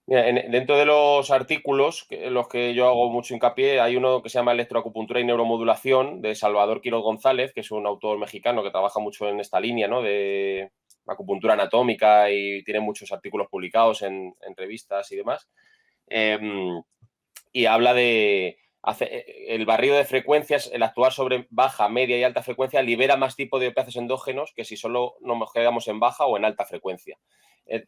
Mira, dentro de los artículos en los que yo hago mucho hincapié, hay uno que se llama Electroacupuntura y Neuromodulación, de Salvador Quiroz González, que es un autor mexicano que trabaja mucho en esta línea, ¿no?, de acupuntura anatómica, y tiene muchos artículos publicados en revistas y demás. Eh, y habla de el barrido de frecuencias, el actuar sobre baja, media y alta frecuencia libera más tipo de opiáceos endógenos que si solo nos quedamos en baja o en alta frecuencia.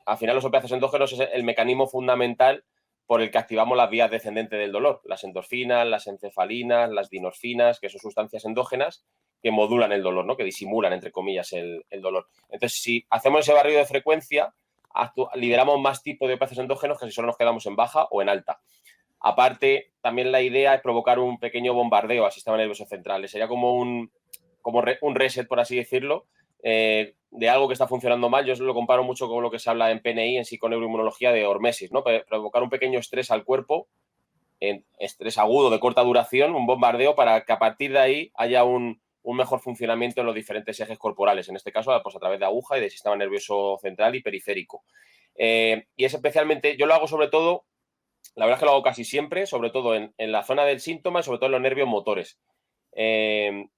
Al final, los opiáceos endógenos es el mecanismo fundamental por el que activamos las vías descendentes del dolor, las endorfinas, las encefalinas, las dinorfinas, que son sustancias endógenas que modulan el dolor, ¿no?, que disimulan, entre comillas, el dolor. Entonces, si hacemos ese barrido de frecuencia, liberamos más tipo de opiáceos endógenos que si solo nos quedamos en baja o en alta. Aparte, también la idea es provocar un pequeño bombardeo al sistema nervioso central. Sería como un reset, por así decirlo, de algo que está funcionando mal. Yo lo comparo mucho con lo que se habla en PNI, en psiconeuroinmunología, de hormesis, ¿no? Provocar un pequeño estrés al cuerpo, estrés agudo de corta duración, un bombardeo, para que a partir de ahí haya un mejor funcionamiento en los diferentes ejes corporales, en este caso pues a través de aguja y del sistema nervioso central y periférico. Y es especialmente, yo lo hago sobre todo, la verdad es que lo hago casi siempre, sobre todo en la zona del síntoma y sobre todo en los nervios motores.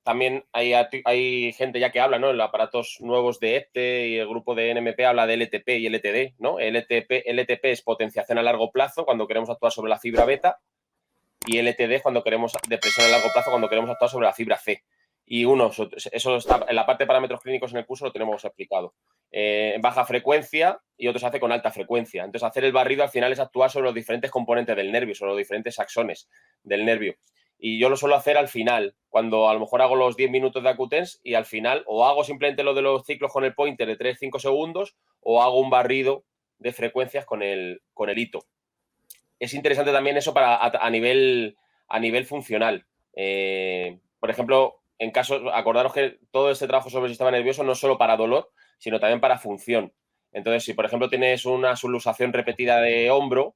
También hay gente ya que habla, ¿no?, en los aparatos nuevos de EPTE, y el grupo de NMP habla de LTP y LTD, ¿no? LTP es potenciación a largo plazo, cuando queremos actuar sobre la fibra beta, y LTD es cuando queremos depresión a largo plazo, cuando queremos actuar sobre la fibra C. Y eso está en la parte de parámetros clínicos, en el curso lo tenemos explicado. En baja frecuencia, y otro se hace con alta frecuencia. Entonces, hacer el barrido al final es actuar sobre los diferentes componentes del nervio, sobre los diferentes axones del nervio. Y yo lo suelo hacer al final, cuando a lo mejor hago los 10 minutos de Acutens, y al final o hago simplemente lo de los ciclos con el pointer de 3-5 segundos, o hago un barrido de frecuencias con el hito. Es interesante también eso a nivel funcional. Por ejemplo, acordaros que todo este trabajo sobre el sistema nervioso no es solo para dolor, sino también para función. Entonces, si por ejemplo tienes una subluxación repetida de hombro,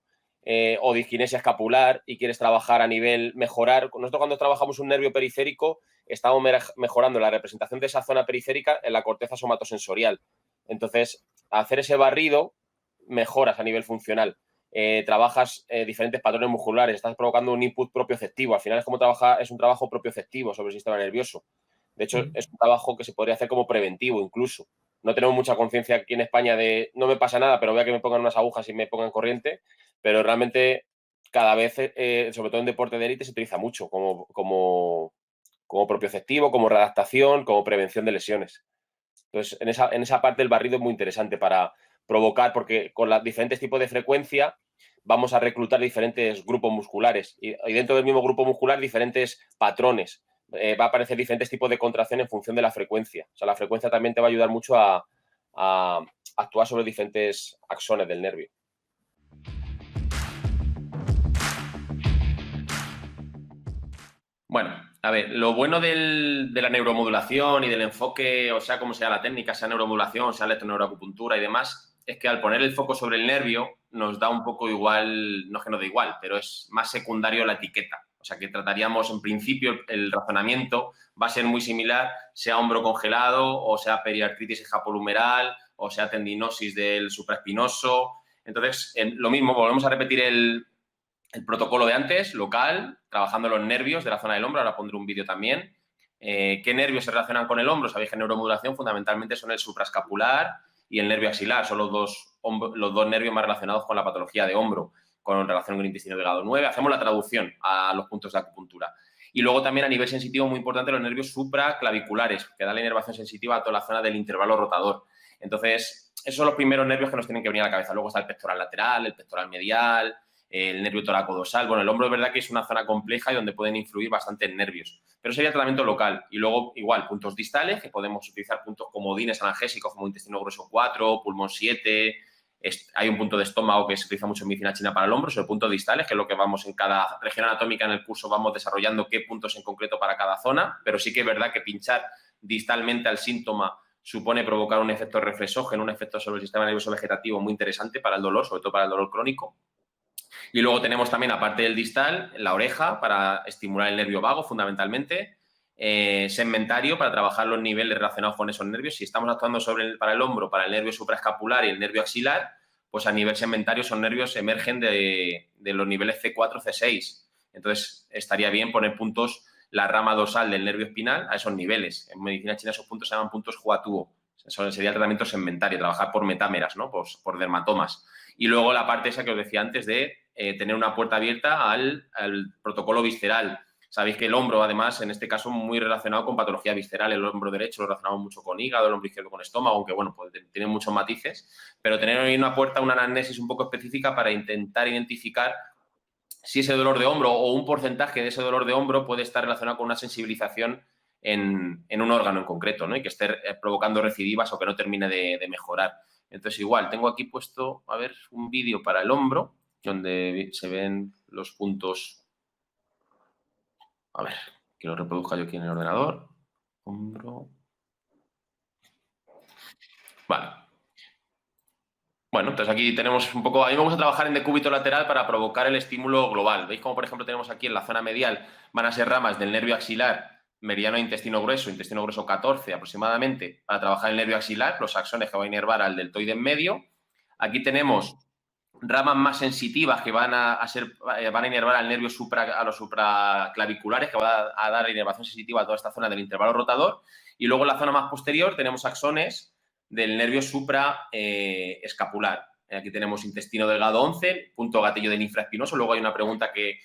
o disquinesia escapular, y quieres trabajar a nivel mejorar, nosotros cuando trabajamos un nervio periférico estamos mejorando la representación de esa zona periférica en la corteza somatosensorial. Entonces, hacer ese barrido mejoras a nivel funcional. Trabajas diferentes patrones musculares, estás provocando un input propioceptivo. Al final es un trabajo propioceptivo sobre el sistema nervioso. De hecho, es un trabajo que se podría hacer como preventivo incluso. No tenemos mucha conciencia aquí en España de no me pasa nada, pero voy a que me pongan unas agujas y me pongan corriente, pero realmente cada vez, sobre todo en deporte de élite, se utiliza mucho como propioceptivo, como readaptación, como prevención de lesiones. Entonces, en esa parte el barrido es muy interesante para provocar, porque con los diferentes tipos de frecuencia vamos a reclutar diferentes grupos musculares, y dentro del mismo grupo muscular diferentes patrones. Va a aparecer diferentes tipos de contracción en función de la frecuencia. O sea, la frecuencia también te va a ayudar mucho a actuar sobre diferentes axones del nervio. Bueno, a ver, lo bueno de la neuromodulación y del enfoque, o sea, como sea la técnica, sea neuromodulación, sea electroneuroacupuntura y demás, es que al poner el foco sobre el nervio nos da un poco igual, no es que nos da igual, pero es más secundario la etiqueta. O sea, que trataríamos en principio, el razonamiento va a ser muy similar, sea hombro congelado, o sea periartritis escapolumeral, o sea tendinosis del supraespinoso. Entonces, lo mismo, volvemos a repetir el protocolo de antes, local, trabajando los nervios de la zona del hombro. Ahora pondré un vídeo también. ¿Qué nervios se relacionan con el hombro? Sabéis que en neuromodulación fundamentalmente son el supraescapular y el nervio axilar. Son los dos nervios más relacionados con la patología de hombro, con relación con el intestino delgado 9. Hacemos la traducción a los puntos de acupuntura. Y luego también a nivel sensitivo, muy importante, los nervios supraclaviculares, que da la inervación sensitiva a toda la zona del intervalo rotador. Entonces, esos son los primeros nervios que nos tienen que venir a la cabeza. Luego está el pectoral lateral, el pectoral medial, el nervio toracodorsal. Bueno, el hombro es verdad que es una zona compleja y donde pueden influir bastantes nervios, pero sería tratamiento local. Y luego, igual, puntos distales, que podemos utilizar puntos comodines analgésicos como intestino grueso 4, pulmón 7. Hay un punto de estómago que se utiliza mucho en medicina china para el hombro, sobre puntos distales, que es lo que vamos en cada región anatómica en el curso, vamos desarrollando qué puntos en concreto para cada zona, pero sí que es verdad que pinchar distalmente al síntoma supone provocar un efecto reflexógeno, un efecto sobre el sistema nervioso vegetativo muy interesante para el dolor, sobre todo para el dolor crónico. Y luego tenemos también, aparte del distal, la oreja para estimular el nervio vago fundamentalmente, segmentario para trabajar los niveles relacionados con esos nervios. Si estamos actuando para el hombro, para el nervio supraescapular y el nervio axilar, pues a nivel segmentario son nervios emergen de los niveles C4, C6. Entonces, estaría bien poner puntos la rama dorsal del nervio espinal a esos niveles. En medicina china esos puntos se llaman puntos Huatuo. Eso sería el tratamiento segmentario, trabajar por metámeras, ¿no? Por dermatomas. Y luego la parte esa que os decía antes de tener una puerta abierta al protocolo visceral. Sabéis que el hombro, además, en este caso, muy relacionado con patología visceral. El hombro derecho lo relacionamos mucho con hígado, el hombro izquierdo con estómago, aunque, bueno, pues tiene muchos matices. Pero tener ahí una puerta, una anamnesis un poco específica para intentar identificar si ese dolor de hombro o un porcentaje de ese dolor de hombro puede estar relacionado con una sensibilización en un órgano en concreto, ¿no? Y que esté provocando recidivas o que no termine de mejorar. Entonces, igual, tengo aquí puesto, a ver, un vídeo para el hombro, donde se ven los puntos. A ver, que lo reproduzca yo aquí en el ordenador. Hombro. Vale. Bueno, entonces aquí tenemos un poco... A mí me gusta trabajar en decúbito lateral para provocar el estímulo global. ¿Veis cómo, por ejemplo, tenemos aquí en la zona medial van a ser ramas del nervio axilar, meridiano e intestino grueso 14 aproximadamente, para trabajar el nervio axilar, los axones que van a inervar al deltoide en medio. Aquí tenemos ramas más sensitivas que van a inervar al nervio a los supraclaviculares, que va a dar inervación sensitiva a toda esta zona del intervalo rotador. Y luego en la zona más posterior tenemos axones del nervio supraescapular. Aquí tenemos intestino delgado 11, punto gatillo del infraespinoso. Luego hay una pregunta que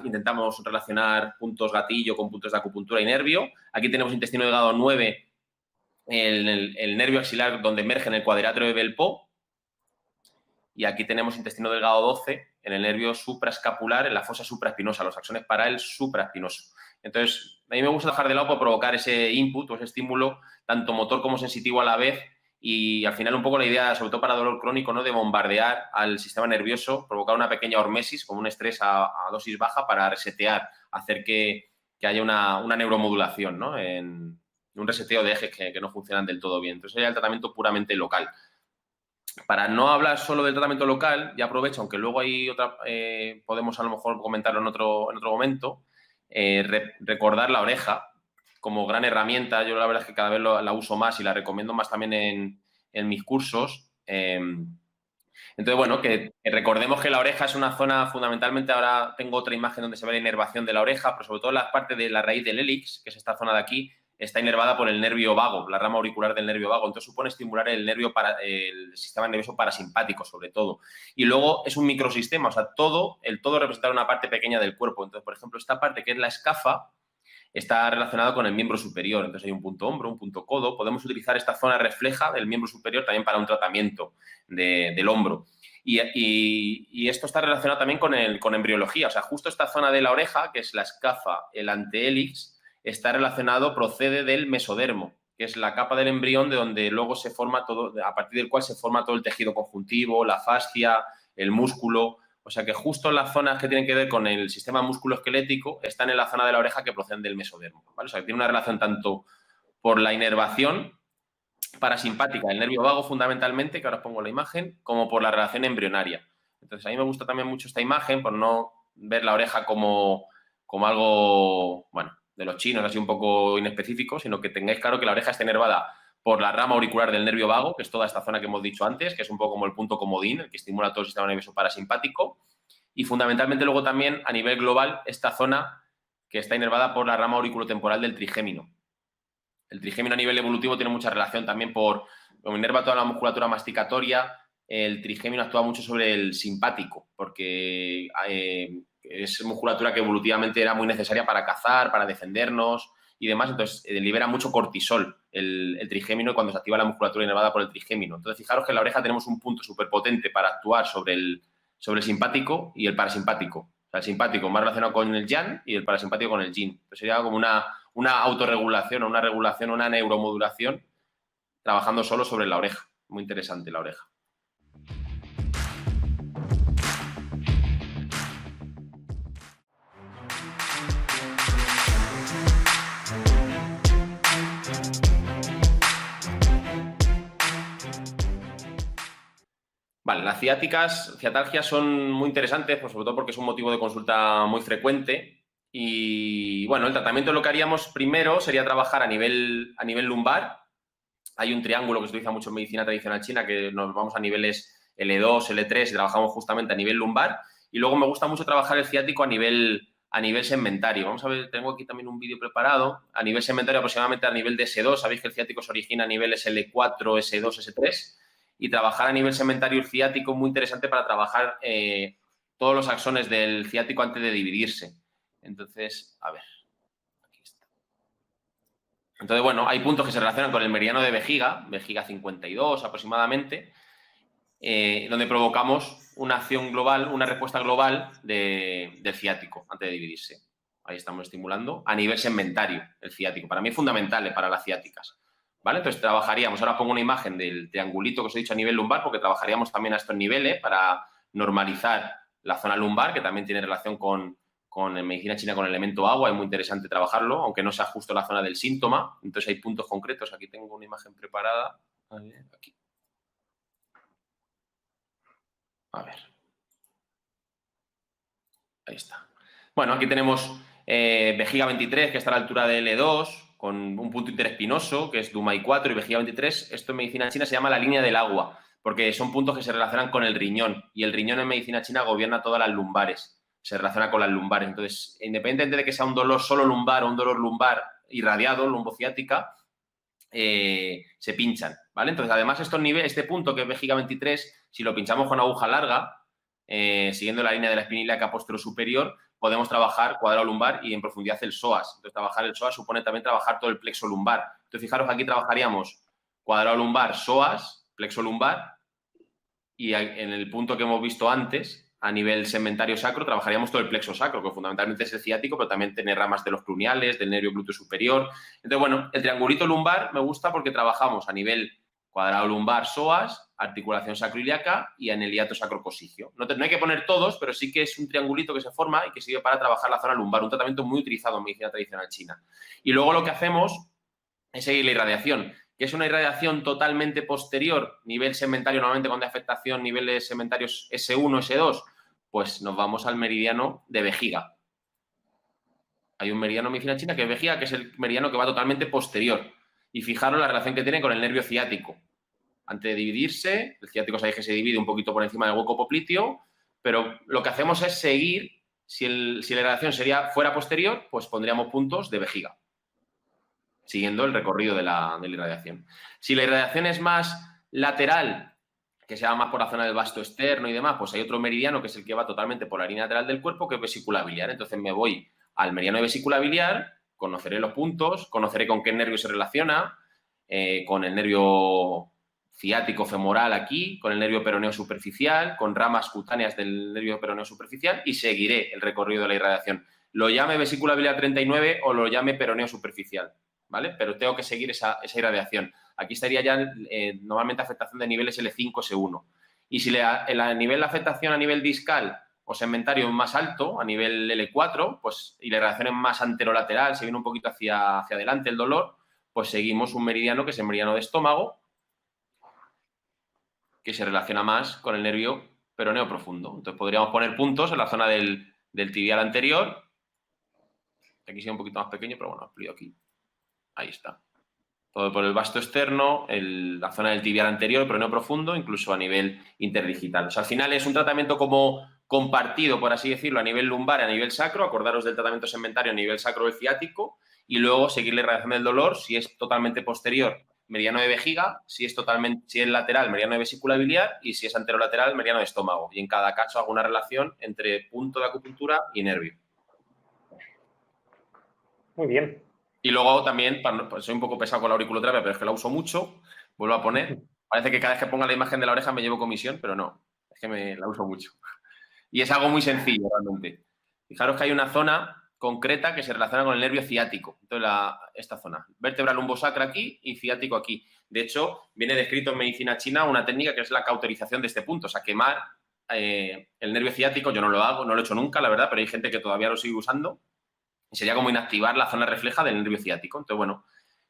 intentamos relacionar puntos gatillo con puntos de acupuntura y nervio. Aquí tenemos intestino delgado 9, el nervio axilar donde emerge en el cuadrilátero de Bell-Po. Y aquí tenemos intestino delgado 12 en el nervio supraescapular, en la fosa supraespinosa, los axones para el supraespinoso. Entonces, a mí me gusta dejar de lado para provocar ese input o ese estímulo, tanto motor como sensitivo a la vez, y al final un poco la idea, sobre todo para dolor crónico, ¿no?, de bombardear al sistema nervioso, provocar una pequeña hormesis, como un estrés a dosis baja para resetear, hacer que haya una neuromodulación, ¿no?, en un reseteo de ejes que no funcionan del todo bien. Entonces, sería el tratamiento puramente local. Para no hablar solo del tratamiento local, ya aprovecho, aunque luego hay otra, podemos a lo mejor comentarlo en otro momento, recordar la oreja como gran herramienta. Yo la verdad es que cada vez la uso más y la recomiendo más también en mis cursos. Entonces, bueno, que recordemos que la oreja es una zona fundamentalmente, ahora tengo otra imagen donde se ve la inervación de la oreja, pero sobre todo la parte de la raíz del hélix, que es esta zona de aquí, está inervada por el nervio vago, la rama auricular del nervio vago. Entonces supone estimular el sistema nervioso parasimpático, sobre todo. Y luego es un microsistema, o sea, el todo representa una parte pequeña del cuerpo. Entonces, por ejemplo, esta parte que es la escafa está relacionada con el miembro superior. Entonces hay un punto hombro, un punto codo. Podemos utilizar esta zona refleja del miembro superior también para un tratamiento del hombro. Y esto está relacionado también con embriología. O sea, justo esta zona de la oreja, que es la escafa, el antehélix, está relacionado, procede del mesodermo, que es la capa del embrión de donde luego se forma todo, a partir del cual se forma todo el tejido conjuntivo, la fascia, el músculo. O sea que justo las zonas que tienen que ver con el sistema musculoesquelético están en la zona de la oreja que proceden del mesodermo, ¿vale? O sea que tiene una relación tanto por la inervación parasimpática del nervio vago fundamentalmente, que ahora os pongo la imagen, como por la relación embrionaria. Entonces a mí me gusta también mucho esta imagen por no ver la oreja como algo, bueno, de los chinos, así un poco inespecífico, sino que tengáis claro que la oreja está inervada por la rama auricular del nervio vago, que es toda esta zona que hemos dicho antes, que es un poco como el punto comodín, el que estimula todo el sistema nervioso parasimpático, y fundamentalmente luego también a nivel global esta zona que está inervada por la rama auriculotemporal del trigémino. El trigémino a nivel evolutivo tiene mucha relación también como inerva toda la musculatura masticatoria. El trigémino actúa mucho sobre el simpático, porque es musculatura que evolutivamente era muy necesaria para cazar, para defendernos y demás. Entonces, libera mucho cortisol el trigémino cuando se activa la musculatura inervada por el trigémino. Entonces, fijaros que en la oreja tenemos un punto súper potente para actuar sobre el simpático y el parasimpático. O sea, el simpático más relacionado con el yang y el parasimpático con el yin. Entonces, sería como una autorregulación o una regulación, una neuromodulación trabajando solo sobre la oreja. Muy interesante la oreja. Vale, las ciatalgias son muy interesantes, pues sobre todo porque es un motivo de consulta muy frecuente. Y bueno, el tratamiento lo que haríamos primero sería trabajar a nivel lumbar, hay un triángulo que se utiliza mucho en medicina tradicional china, que nos vamos a niveles L2, L3 y trabajamos justamente a nivel lumbar. Y luego me gusta mucho trabajar el ciático a nivel segmentario. Vamos a ver, tengo aquí también un vídeo preparado. A nivel segmentario, aproximadamente a nivel de S2. Sabéis que el ciático se origina a niveles L4, S2, S3. Y trabajar a nivel segmentario el ciático es muy interesante para trabajar todos los axones del ciático antes de dividirse. Entonces, a ver. Aquí está. Entonces, bueno, hay puntos que se relacionan con el meridiano de vejiga 52 aproximadamente, donde provocamos una acción global, una respuesta global del ciático antes de dividirse. Ahí estamos estimulando a nivel segmentario el ciático. Para mí es fundamental para las ciáticas. ¿Vale? Entonces trabajaríamos, ahora pongo una imagen del triangulito que os he dicho a nivel lumbar, porque trabajaríamos también a estos niveles para normalizar la zona lumbar, que también tiene relación con en medicina china con el elemento agua, es muy interesante trabajarlo, aunque no sea justo la zona del síntoma. Entonces hay puntos concretos. Aquí tengo una imagen preparada. A ver, aquí. A ver. Ahí está. Bueno, aquí tenemos vejiga 23, que está a la altura de L2, con un punto interespinoso, que es Dumai 4 y vejiga 23. Esto en medicina china se llama la línea del agua, porque son puntos que se relacionan con el riñón. Y el riñón en medicina china gobierna todas las lumbares. Se relaciona con las lumbares. Entonces, independientemente de que sea un dolor solo lumbar o un dolor lumbar irradiado, lumbociática, se pinchan, ¿vale? Entonces, además, estos niveles, este punto que es vejiga 23, si lo pinchamos con aguja larga, siguiendo la línea de la espina ilíaca posterior superior, podemos trabajar cuadrado lumbar y en profundidad el psoas. Entonces, trabajar el psoas supone también trabajar todo el plexo lumbar. Entonces, fijaros que aquí trabajaríamos cuadrado lumbar, psoas, plexo lumbar, y en el punto que hemos visto antes, a nivel segmentario sacro, trabajaríamos todo el plexo sacro, que fundamentalmente es el ciático, pero también tiene ramas de los cruneales, del nervio glúteo superior. Entonces, bueno, el triangulito lumbar me gusta porque trabajamos a nivel cuadrado lumbar, psoas, articulación sacroiliaca y aneliato sacrocosigio. No hay que poner todos, pero sí que es un triangulito que se forma y que sirve para trabajar la zona lumbar, un tratamiento muy utilizado en medicina tradicional china. Y luego lo que hacemos es seguir la irradiación, que es una irradiación totalmente posterior, nivel segmentario normalmente cuando hay afectación, niveles segmentarios S1, S2, pues nos vamos al meridiano de vejiga. Hay un meridiano en medicina china que es vejiga, que es el meridiano que va totalmente posterior. Y fijaros la relación que tiene con el nervio ciático. Antes de dividirse, el ciático sabéis que se divide un poquito por encima del hueco popliteo, pero lo que hacemos es seguir, si la irradiación fuera posterior, pues pondríamos puntos de vejiga, siguiendo el recorrido de la irradiación. Si la irradiación es más lateral, que se va más por la zona del vasto externo y demás, pues hay otro meridiano que es el que va totalmente por la línea lateral del cuerpo, que es vesícula biliar. Entonces me voy al meridiano de vesícula biliar, conoceré los puntos, conoceré con qué nervio se relaciona, con el nervio ciático femoral aquí, con el nervio peroneo superficial, con ramas cutáneas del nervio peroneo superficial y seguiré el recorrido de la irradiación. Lo llame vesícula biliar 39 o lo llame peroneo superficial, ¿vale? Pero tengo que seguir esa irradiación. Aquí estaría ya normalmente afectación de niveles L5, S1. Y si el nivel de afectación a nivel discal o segmentario es más alto, a nivel L4, pues, y la irradiación es más anterolateral, se viene un poquito hacia adelante el dolor, pues seguimos un meridiano que es el meridiano de estómago, que se relaciona más con el nervio peroneo profundo. Entonces podríamos poner puntos en la zona del tibial anterior. Aquí sería un poquito más pequeño, pero bueno, amplio aquí. Ahí está. Todo por el vasto externo, la zona del tibial anterior, peroneo profundo, incluso a nivel interdigital. O sea, al final es un tratamiento como compartido, por así decirlo, a nivel lumbar y a nivel sacro. Acordaros del tratamiento segmentario a nivel sacro del ciático y luego seguir la irradiación del dolor. Si es totalmente posterior, meridiano de vejiga. Si es lateral, meridiano de vesícula biliar. Y si es anterolateral, meridiano de estómago. Y en cada caso hago una relación entre punto de acupuntura y nervio. Muy bien. Y luego también, pues soy un poco pesado con la auriculoterapia, pero es que la uso mucho. Vuelvo a poner. Parece que cada vez que ponga la imagen de la oreja me llevo comisión, pero no. Es que la uso mucho. Y es algo muy sencillo, realmente. Fijaros que hay una zona concreta que se relaciona con el nervio ciático. Entonces, esta zona. Vértebra lumbosacra aquí y ciático aquí. De hecho, viene descrito en medicina china una técnica que es la cauterización de este punto. O sea, quemar el nervio ciático. Yo no lo hago, no lo he hecho nunca, la verdad, pero hay gente que todavía lo sigue usando. Y sería como inactivar la zona refleja del nervio ciático. Entonces, bueno,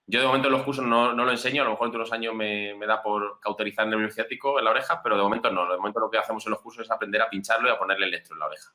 yo de momento en los cursos no lo enseño. A lo mejor en unos años me da por cauterizar el nervio ciático en la oreja, pero de momento no. De momento lo que hacemos en los cursos es aprender a pincharlo y a ponerle electro en la oreja.